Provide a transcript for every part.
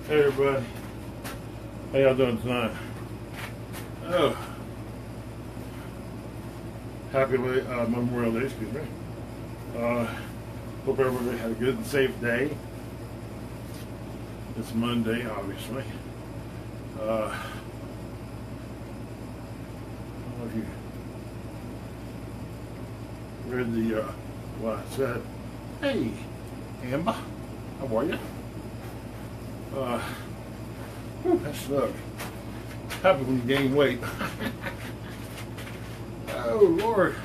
Hey everybody, how y'all doing tonight? Oh, happy Memorial Day, excuse me. Hope everybody had a good and safe day. It's Monday, obviously. I don't know if you read what I said. Hey, Amber, how are you? That sucks. Happens when you gain weight. Oh Lord.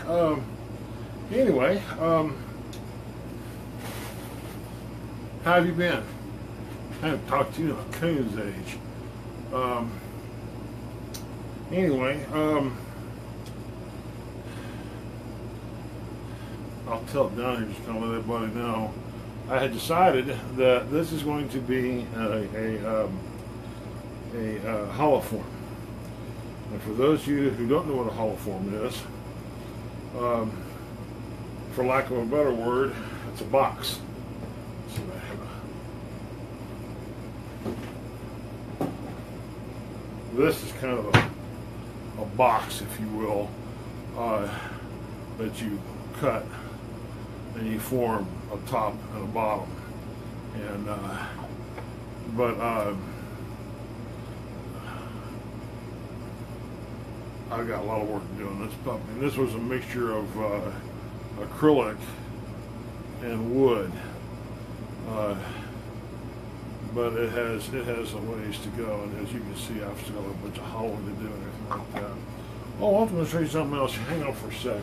Anyway, how have you been? I haven't talked to you in a coon's age. Anyway, I'll tell it down here just to let everybody know. I had decided that this is going to be a holoform. And for those of you who don't know what a holoform is, for lack of a better word, it's a box. So I have this is kind of a box, if you will, that you cut and you form a top and a bottom. And I've got a lot of work to do on this puppy. And this was a mixture of acrylic and wood, but it has a ways to go. And as you can see, I've still got a bunch of hollowing to do and everything like that. Oh, I'm going to show you something else. Hang on for a sec.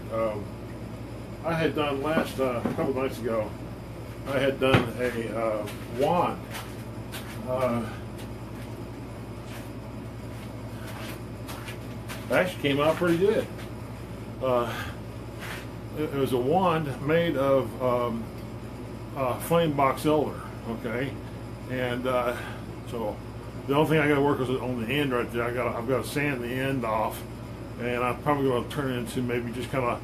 I had done a couple nights ago, I had done a wand. It actually came out pretty good. It was a wand made of flame box elder, okay? And so the only thing I got to work is on the end right there. I've got to sand the end off, and I'm probably going to turn it into maybe just kind of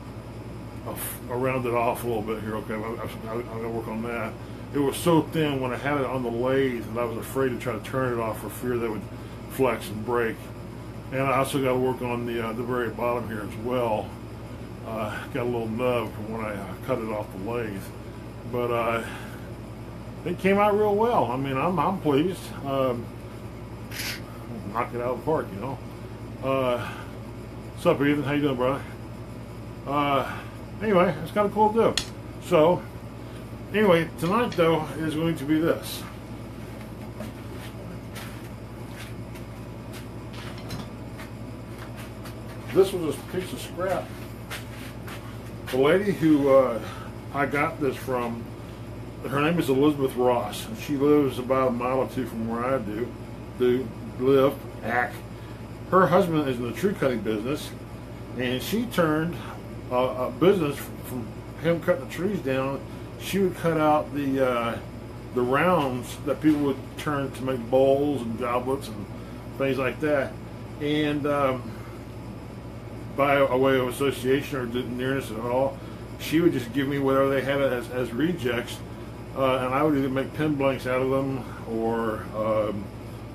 round it off a little bit here, okay? I'm going to work on that. It was so thin when I had it on the lathe that I was afraid to try to turn it off for fear that it would flex and break. And I also got to work on the very bottom here as well. Got a little nub from when I cut it off the lathe, but it came out real well. I mean, I'm pleased. Knock it out of the park, you know. What's up, Ethan? How you doing, brother? Anyway, it's kind of cool to do. So, anyway, tonight though is going to be this. This was a piece of scrap. The lady who I got this from, her name is Elizabeth Ross, and she lives about a mile or two from where I live. Her husband is in the tree cutting business, and she turned a business from him cutting the trees down. She would cut out the rounds that people would turn to make bowls and goblets and things like that. And by a way of association or nearness at all, she would just give me whatever they had as rejects, and I would either make pen blanks out of them or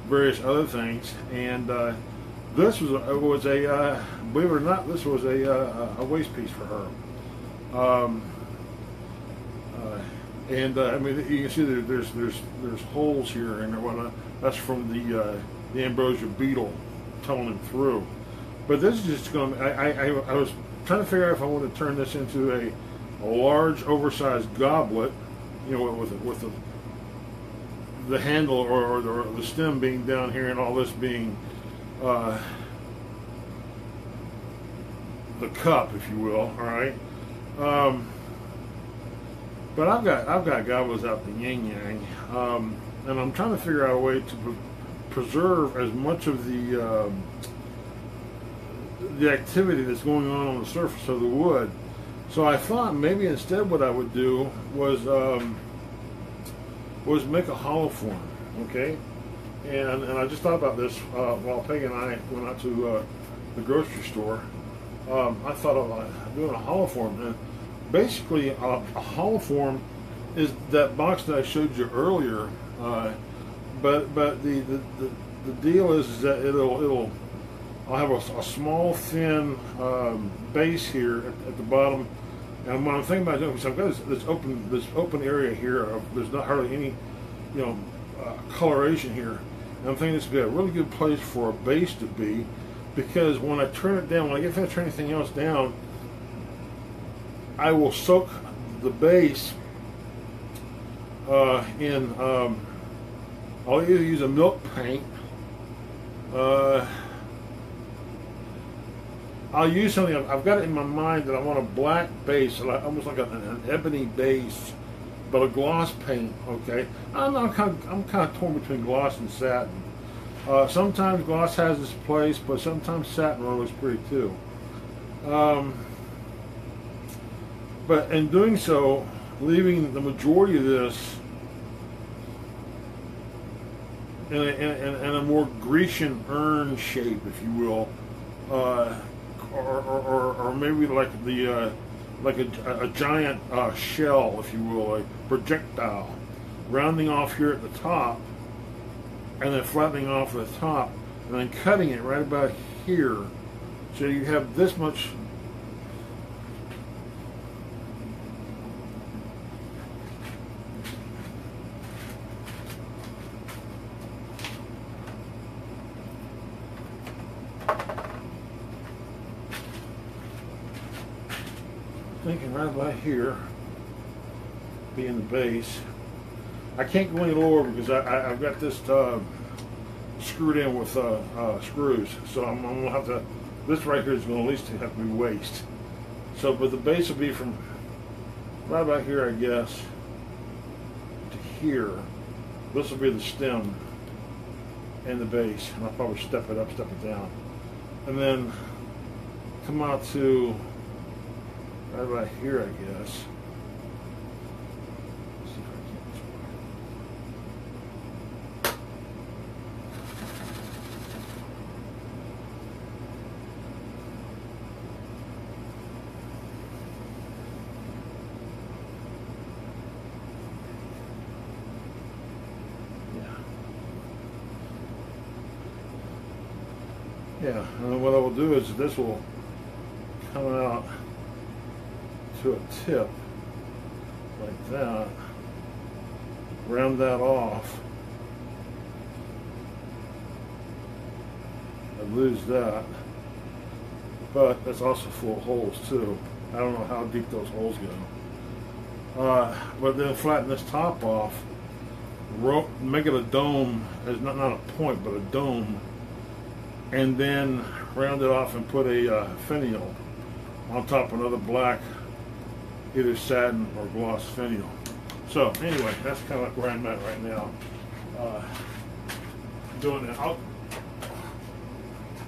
various other things. And this was a believe it or not, this was a waist piece for her. I mean, you can see there's holes here and whatnot. That's from the ambrosia beetle toning through. But this is just going to, I was trying to figure out if I wanted to turn this into a large, oversized goblet, you know, with the handle or the stem being down here and all this being the cup, if you will, all right? But I've got goblets out the yin-yang, and I'm trying to figure out a way to preserve as much of the activity that's going on the surface of the wood. So I thought maybe instead what I would do was make a hollow form, okay? And I just thought about this while Peggy and I went out to the grocery store. I thought of doing a hollow form, and basically a hollow form is that box that I showed you earlier, but the deal is that I'll have a small thin base here at the bottom, and what I'm thinking about doing is I've got this open area here. There's not hardly any coloration here, and I'm thinking this would be a really good place for a base to be, because when I turn it down, when I get finished turning anything else down, I will soak the base in. I'll either use a milk paint. I'll use something. I've got it in my mind that I want a black base, almost like an ebony base, but a gloss paint. Okay, I'm kind of torn between gloss and satin. Sometimes gloss has its place, but sometimes satin really is pretty too. But in doing so, leaving the majority of this in a more Grecian urn shape, if you will, or maybe like a giant shell, if you will, a projectile, rounding off here at the top, and then flattening off at the top, and then cutting it right about here, so you have this much. Thinking right about here, being the base. I can't go any lower because I've got this screwed in with screws, so I'm gonna have to. This right here is going to at least have to be waist. So, but the base will be from right about here, I guess, to here. This will be the stem and the base, and I'll probably step it up, step it down, and then come out to right about here, I guess. Let's see if I can get Yeah, and then what I will do is this will come out to a tip like that, round that off, and lose that, but that's also full of holes too. I don't know how deep those holes go, but then flatten this top off, make it a dome, as not a point but a dome, and then round it off and put a finial on top of another black, either satin or gloss finial. So anyway, that's kind of like where I'm at right now. Doing that.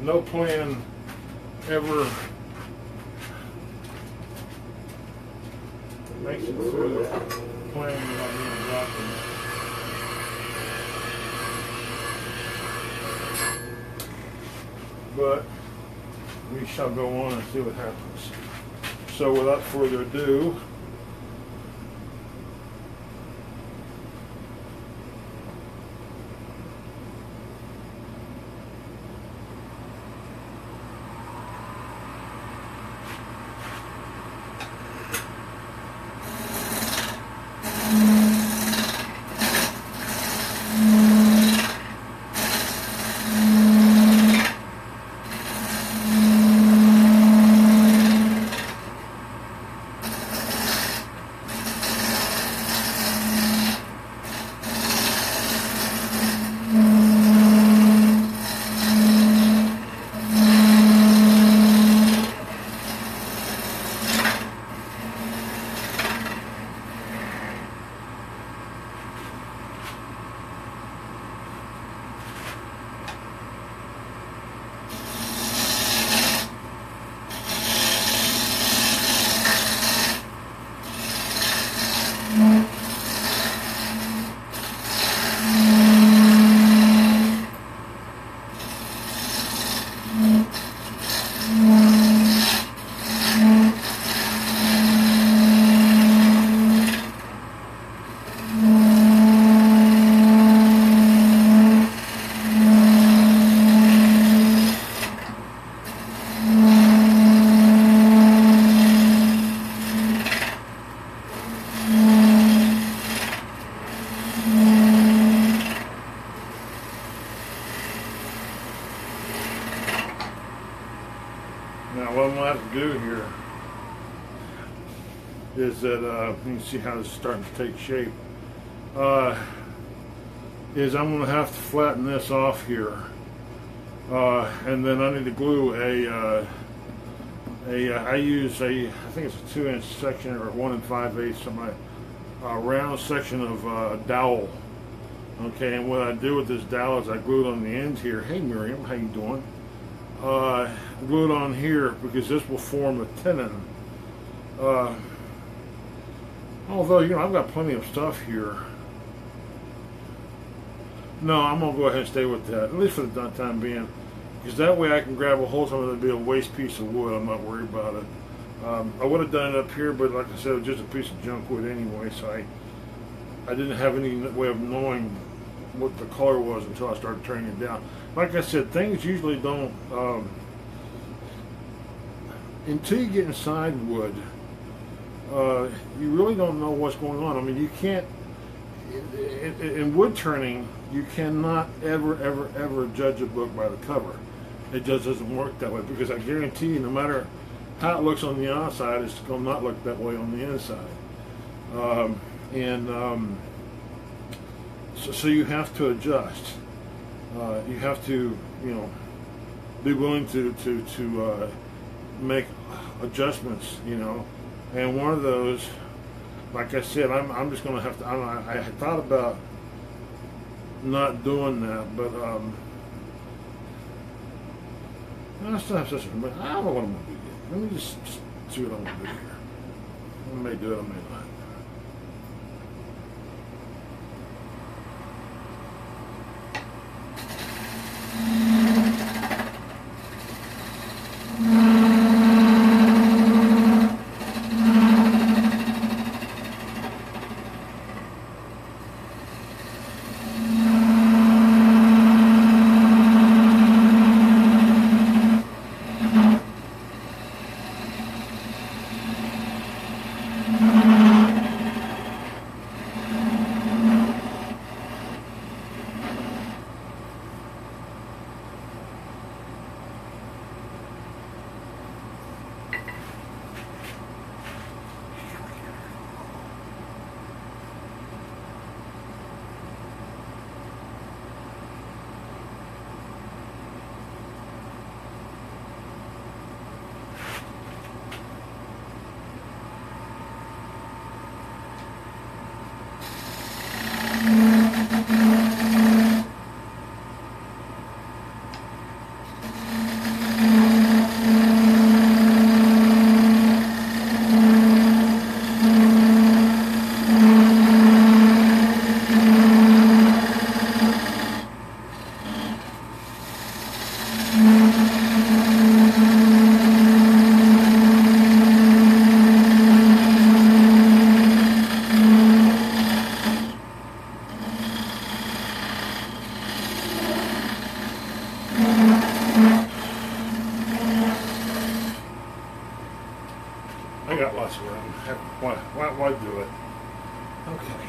No plan ever makes it through the plan without being adopted. But we shall go on and see what happens. So without further ado, to have to do here is that you can see how it's starting to take shape. Is I'm going to have to flatten this off here, and then I need to glue I use I think it's a 2-inch section or 1 5/8 of my round section of dowel. Okay, and what I do with this dowel is I glue it on the end here. Hey Miriam, how you doing? Glue it on here because this will form a tenon. Although, you know, I've got plenty of stuff here. No, I'm going to go ahead and stay with that, at least for the time being. Because that way I can grab a hold of something that'd be a waste piece of wood. I'm not worried about it. I would have done it up here, but like I said, it was just a piece of junk wood anyway, so I didn't have any way of knowing what the color was until I started turning it down. Like I said, things usually don't, until you get inside wood, you really don't know what's going on. I mean, you can't, in wood turning, you cannot ever judge a book by the cover. It just doesn't work that way, because I guarantee you, no matter how it looks on the outside, it's going to not look that way on the inside. So you have to adjust. You have to, you know, be willing to make adjustments, you know. And one of those, like I said, I'm just going to have to. I thought about not doing that, but I still have such a. I don't know what I'm going to do yet. Let me just see what I'm going to do here. I may do it, I may not. I got lots of room. Why do it? Okay.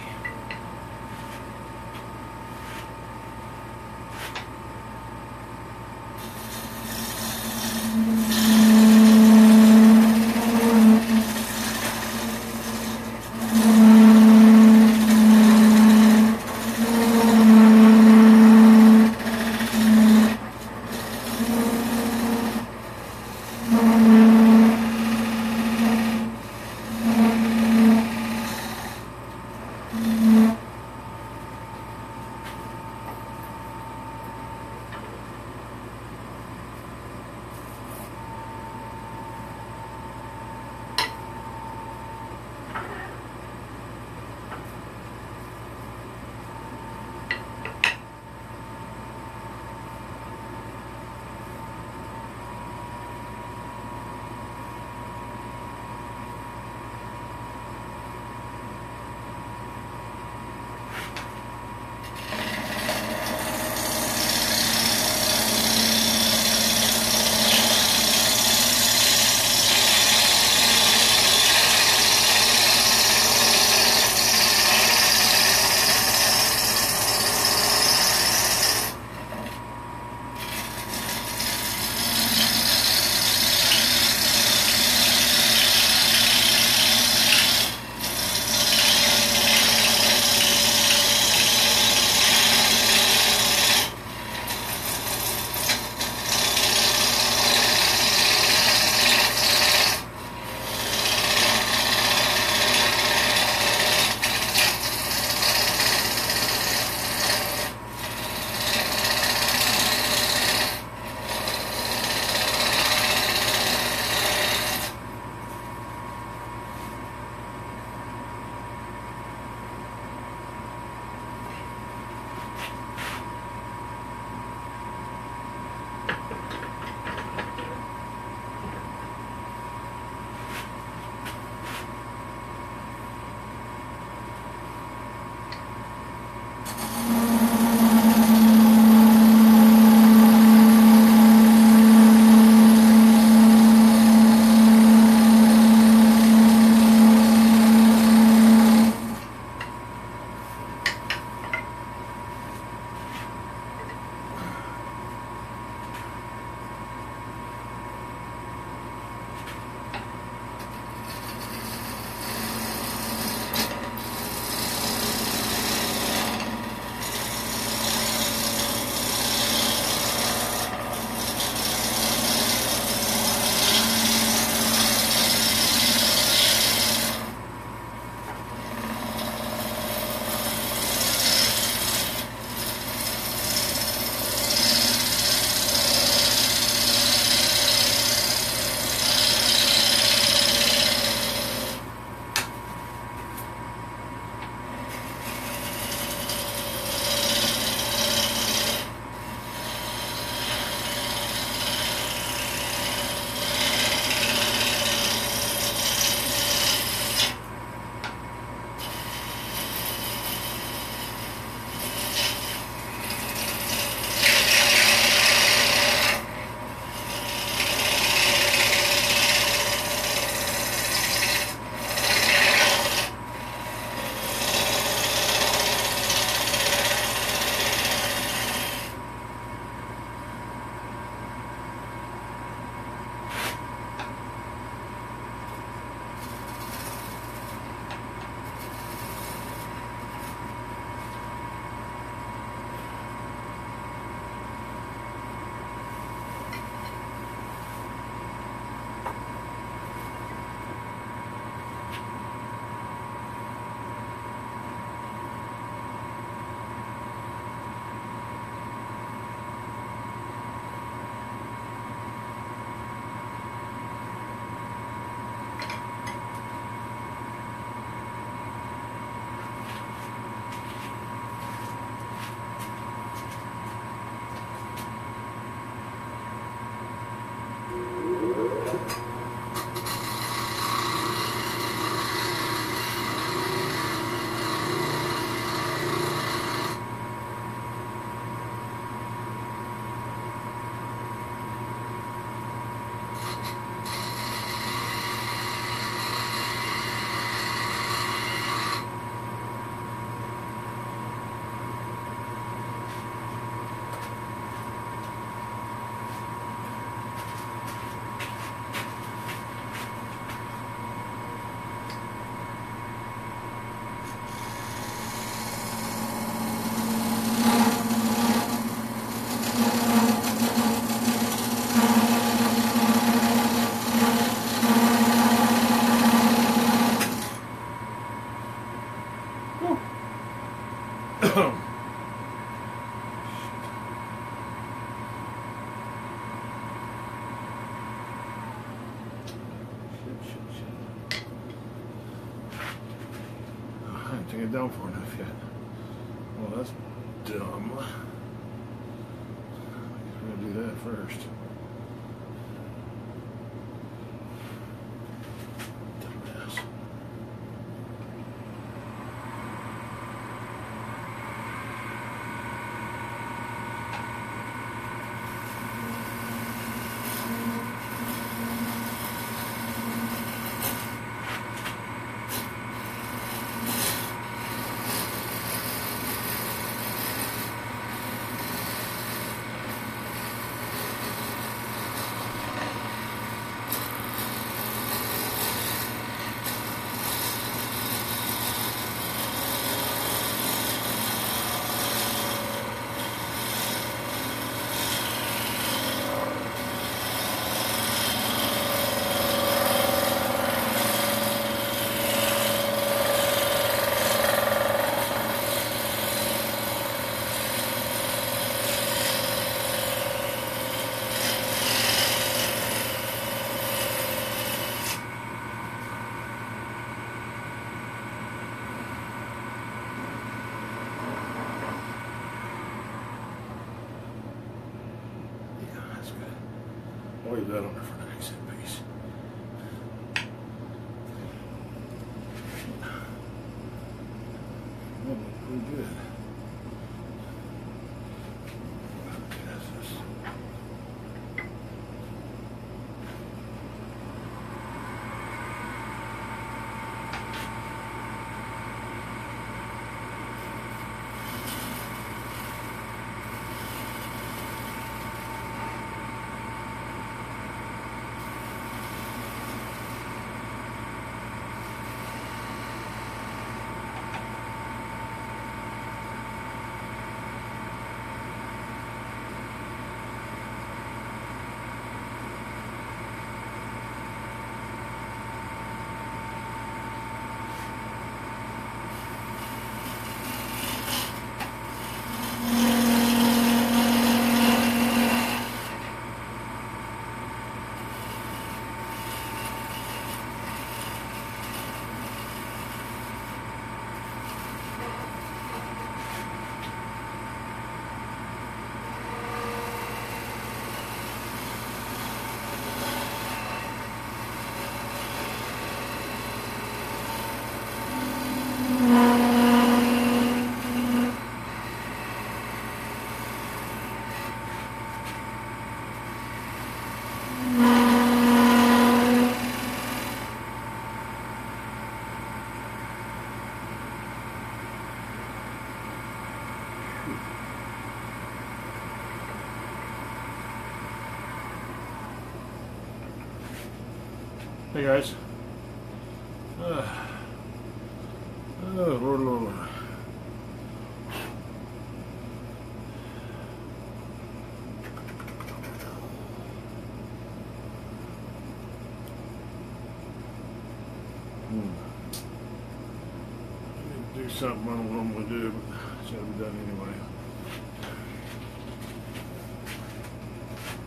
it down far enough yet. Well, that's dumb. We're gonna do that first. Dumbass. I'll leave that on there for the next piece. That looks pretty good. Hey guys. Oh, Lord, Lord, Lord. I need to do something I don't normally do, but it's got to be done anyway.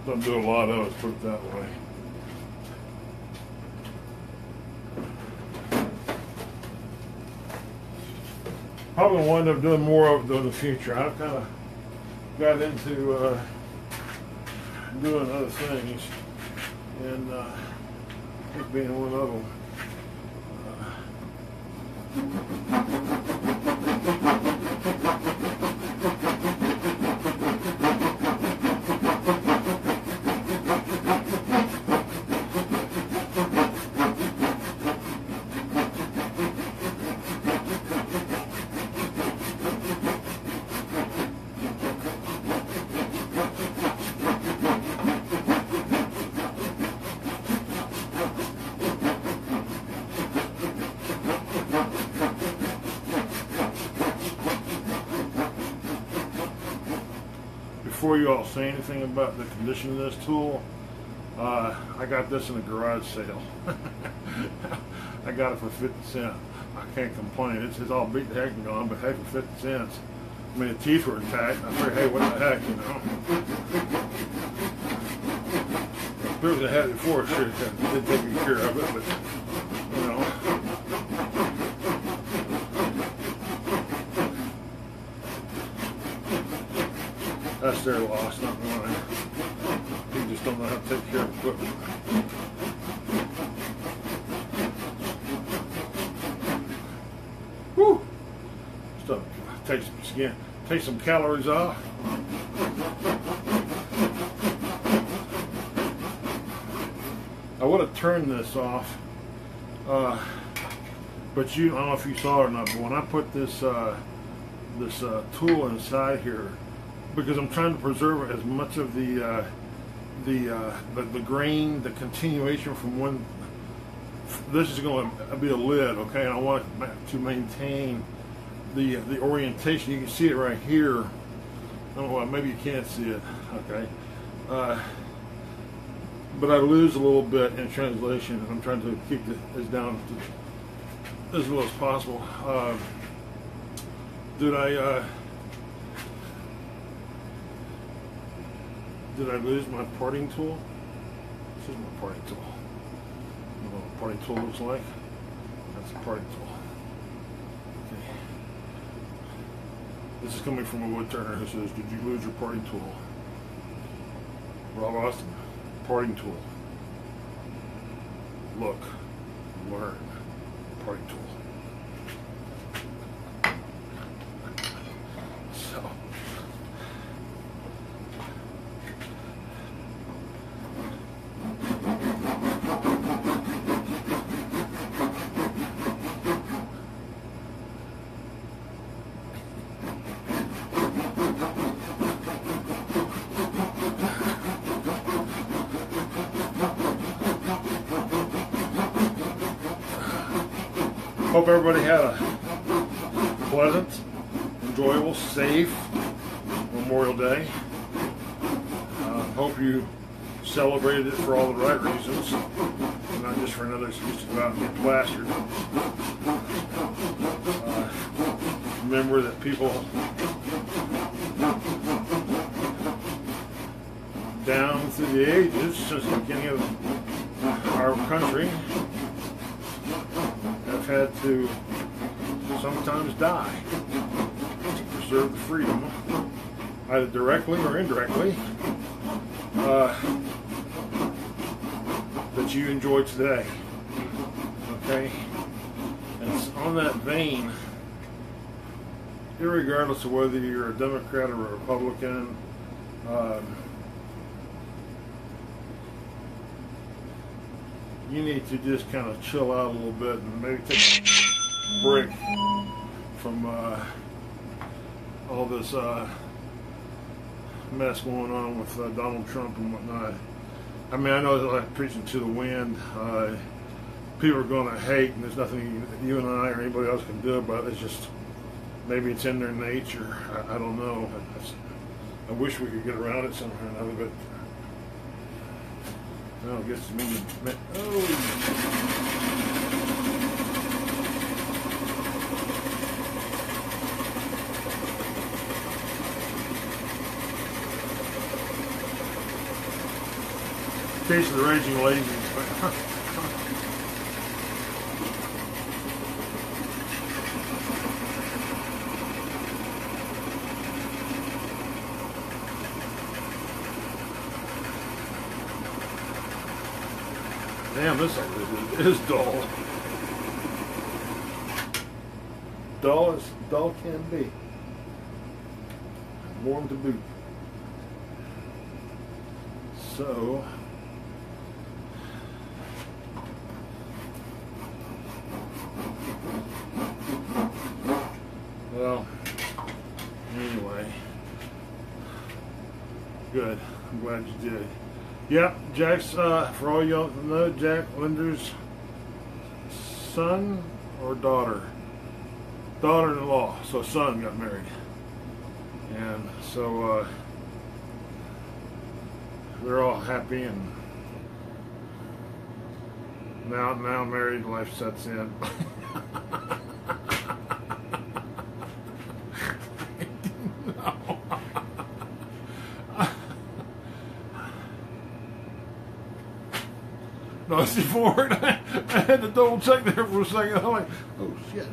Don't do a lot of it, put it that way. Probably gonna wind up doing more of it in the future. I've kind of got into doing other things, and this being one of them. Before you all say anything about the condition of this tool, I got this in a garage sale. I got it for 50 cents. I can't complain. It's all beat the heck and gone, but hey, for 50 cents. I mean, the teeth were intact. I figured, hey, what the heck, you know? If I had it before, it should have been taken care of it, but, you know. That's their loss, not mine. You just don't know how to take care of equipment. Whew! Stuff take some calories off. I would have turned this off, but I don't know if you saw it or not. But when I put this tool inside here, because I'm trying to preserve as much of the grain, the continuation from one. This is going to be a lid, okay, and I want to maintain the orientation. You can see it right here. I don't know why, maybe you can't see it, okay. But I lose a little bit in translation, and I'm trying to keep this down to as low as possible. Did I lose my parting tool? This is my parting tool. You know what a parting tool looks like? That's a parting tool. Okay. This is coming from a wood turner who says, "Did you lose your parting tool?" Rob Austin, parting tool. Look, learn, parting tool. So. Hope everybody had a pleasant, enjoyable, safe Memorial Day. Hope you celebrated it for all the right reasons, not just for another excuse to go out and get plastered. Remember that people down through the ages, since the beginning of our country, have had to sometimes die to preserve the freedom, either directly or indirectly, that you enjoy today. Okay? And it's on that vein, irregardless of whether you're a Democrat or a Republican, you need to just kind of chill out a little bit and maybe take a break from all this mess going on with Donald Trump and whatnot. I mean, I know it's like preaching to the wind. People are going to hate, and there's nothing you and I or anybody else can do about it. It's just, maybe it's in their nature. I don't know. I wish we could get around it somehow or another, but no, I guess it's me. Oh. Case of the raging lazy. Damn, this is dull. Dull as dull can be. Warm to boot. So, well, anyway, good. I'm glad you did. Yeah, Jack's, for all y'all know, Jack Linder's son or daughter? Daughter-in-law, so son got married. And so, they're all happy, and now married life sets in. No, I see forward. I had to double check there for a second. I'm like, oh shit.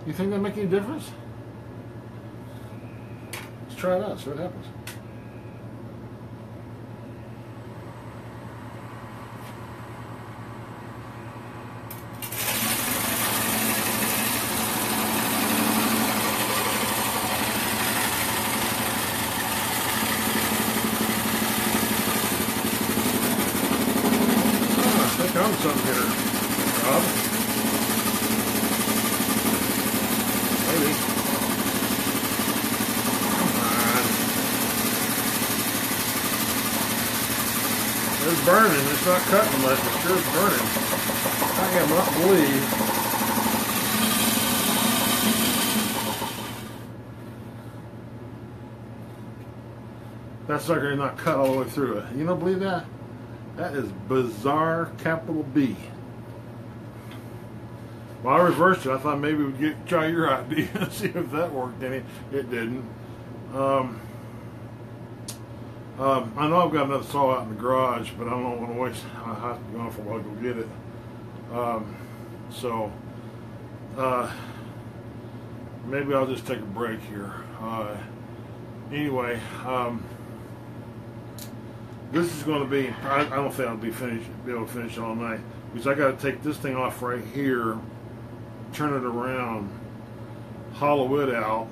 You think that make any difference? Let's try it out, see what happens. I think I'm something here, Rob. Maybe. Come on. It's burning. It's not cutting much. It's sure it's burning. I must believe. That sucker is not cut all the way through it. You don't believe that? That is bizarre, capital B. Well, I reversed it. I thought maybe we'd try your idea and see if that worked any. It didn't. I know I've got another saw out in the garage, but I don't want to waste. I have to go off a while to go get it. Maybe I'll just take a break here. Anyway. This is going to be, I don't think I'll be able to finish it all night, because I got to take this thing off right here, turn it around, hollow it out.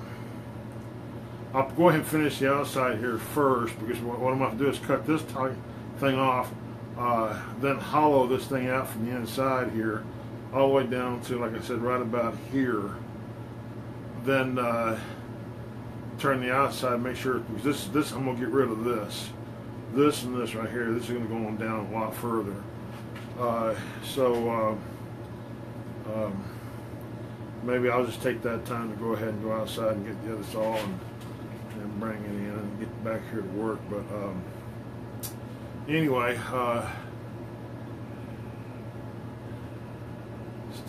I'll go ahead and finish the outside here first, because what I'm going to do is cut this thing off, then hollow this thing out from the inside here, all the way down to, like I said, right about here. Then turn the outside, make sure, because this I'm going to get rid of this. This and this right here, this is going to go on down a lot further. Maybe I'll just take that time to go ahead and go outside and get the other saw and bring it in and get back here to work. But anyway,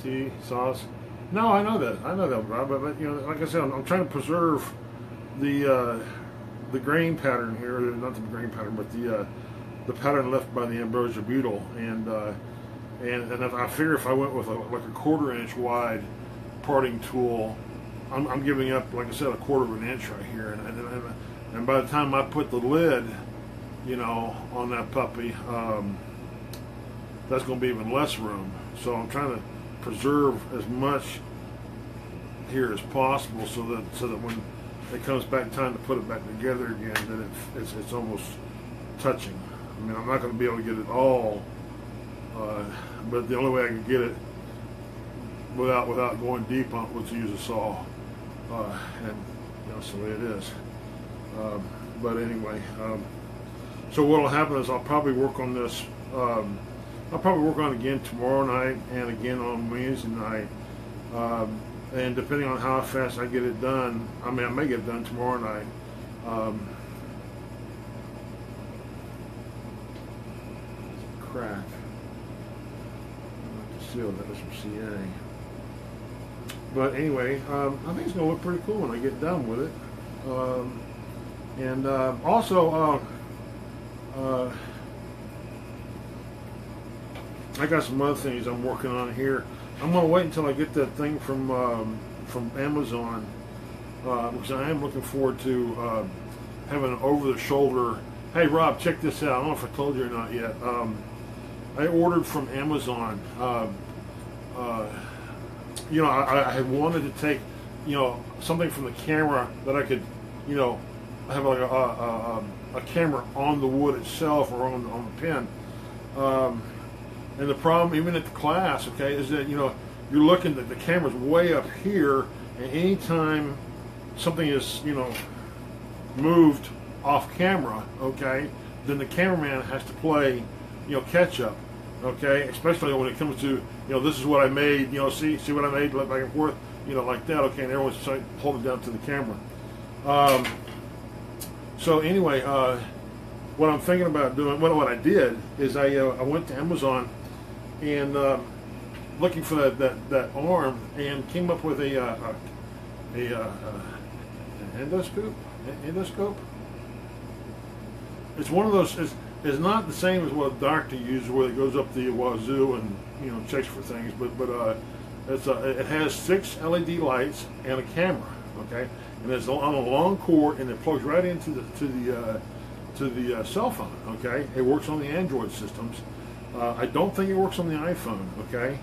tea, sauce. No, I know that, Rob. But you know, like I said, I'm trying to preserve the grain pattern here, not the grain pattern, but the pattern left by the ambrosia beetle, and if I figure if I went with like a 1/4 inch wide parting tool, I'm giving up, like I said, 1/4 inch right here, and by the time I put the lid, you know, on that puppy, that's going to be even less room. So I'm trying to preserve as much here as possible, so that when it comes back time to put it back together again, then it's almost touching. I mean, I'm not going to be able to get it all, but the only way I can get it without going deep on it was to use a saw, and that's the way it is. But anyway, so what will happen is I'll probably work on this. I'll probably work on it again tomorrow night and again on Wednesday night. And depending on how fast I get it done, I mean, I may get it done tomorrow night. Crack. I'll have to seal that with some CA. But anyway, I think it's going to look pretty cool when I get done with it. Also, I got some other things I'm working on here. I'm going to wait until I get that thing from Amazon, because I am looking forward to having an over-the-shoulder. Hey, Rob, check this out. I don't know if I told you or not yet. I ordered from Amazon. You know, I had wanted to take, you know, something from the camera that I could, you know, have like a camera on the wood itself or on the pin. And the problem, even at the class, okay, is that, you know, you're looking at the camera's way up here, and anytime something is, you know, moved off camera, okay, then the cameraman has to play, you know, catch up, okay, especially when it comes to, you know, this is what I made, you know, see what I made, back and forth, you know, like that, okay, and everyone's trying to hold it down to the camera. So anyway, what I'm thinking about doing, what I did is I went to Amazon and looking for that arm, and came up with an endoscope. It's one of those. It's not the same as what a doctor uses, where it goes up the wazoo and, you know, checks for things. But It has 6 LED lights and a camera. Okay, and it's on a long cord, and it plugs right into the cell phone. Okay, it works on the Android systems. I don't think it works on the iPhone. Okay,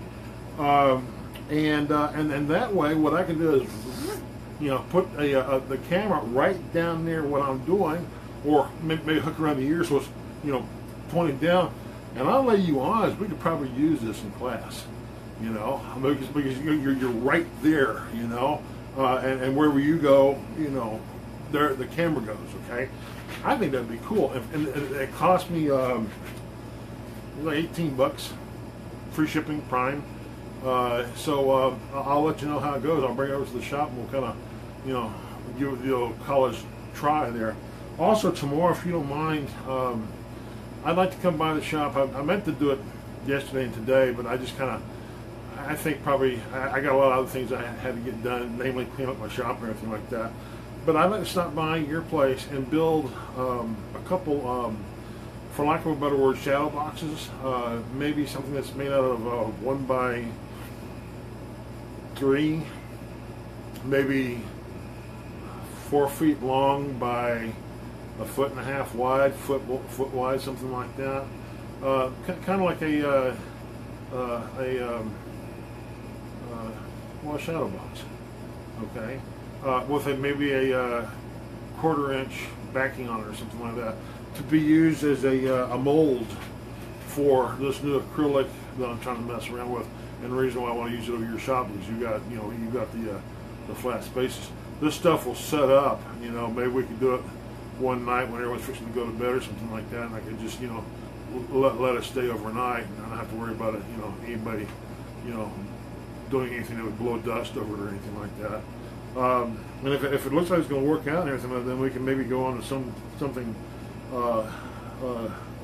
and that way, what I can do is, put the camera right down there what I'm doing, or maybe hook around the ear so it's pointing down. And I'll lay you on, we could probably use this in class, because you're right there, and wherever you go, there the camera goes. Okay, I think that'd be cool. And it cost me like $18, free shipping, Prime. So I'll let you know how it goes. I'll bring it over to the shop and we'll kind of, give it the college try there. Also tomorrow, if you don't mind, I'd like to come by the shop. I meant to do it yesterday and today, but I just kind of, I think probably I got a lot of other things I had to get done, namely clean up my shop and everything like that. But I'd like to stop by your place and build a couple, for lack of a better word, shadow boxes. Maybe something that's made out of 1x3, maybe 4 feet long by 1.5 feet wide, foot wide, something like that. Kind of like a shadow box. Okay, with maybe a 1/4 inch backing on it or something like that, to be used as a mold for this new acrylic that I'm trying to mess around with. And the reason why I want to use it over your shop is you got the flat spaces. This stuff will set up. Maybe we could do it one night when everyone's fixing to go to bed or something like that, and I could just let it stay overnight, and I don't have to worry about it. Anybody doing anything that would blow dust over it or anything like that. And if it looks like it's going to work out and everything, then we can maybe go on to something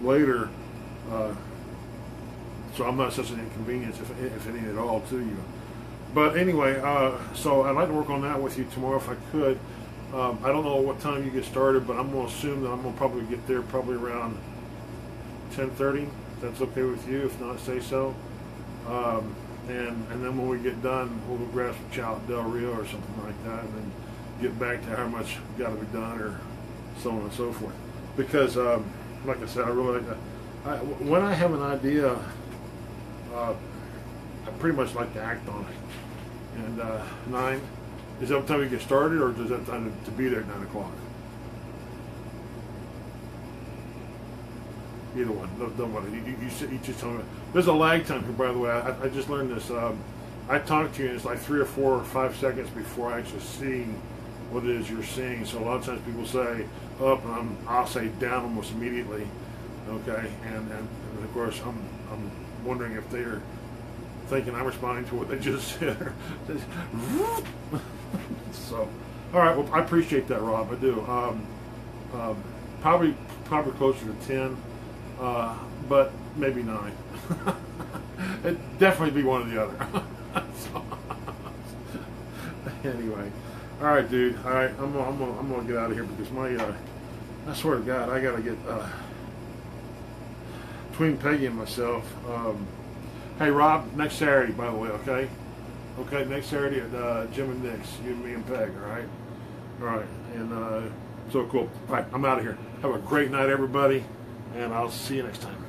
later. So I'm not such an inconvenience if any at all to you. But anyway, so I'd like to work on that with you tomorrow if I could. I don't know what time you get started, but I'm going to assume that I'm going to probably get there probably around 10:30. If that's okay with you. If not, say so. And then when we get done, we'll go grab some chow at Del Rio or something like that, and then get back to how much got to be done, or so on and so forth. Because, like I said, I really like that. When I have an idea, I pretty much like to act on it. And 9, is that the time you get started, or does that time to be there at 9 o'clock? Either one. Don't worry. You just tell me. There's a lag time here, by the way. I just learned this. I talk to you, and it's like 3 or 4 or 5 seconds before I actually see what it is you're seeing. So a lot of times people say up, and I'll say down almost immediately. Okay, and of course I'm wondering if they're thinking I'm responding to what they just said. So, all right. Well, I appreciate that, Rob. I do. Probably closer to 10. But maybe 9. It'd definitely be one or the other. So, anyway, all right, dude. All right, I'm gonna get out of here because I swear to God, I gotta get between Peggy and myself. Hey, Rob, next Saturday, by the way, okay? Okay, next Saturday at Jim and Nick's, you, me, and Peg. All right, and so cool. All right, I'm out of here. Have a great night, everybody. And I'll see you next time.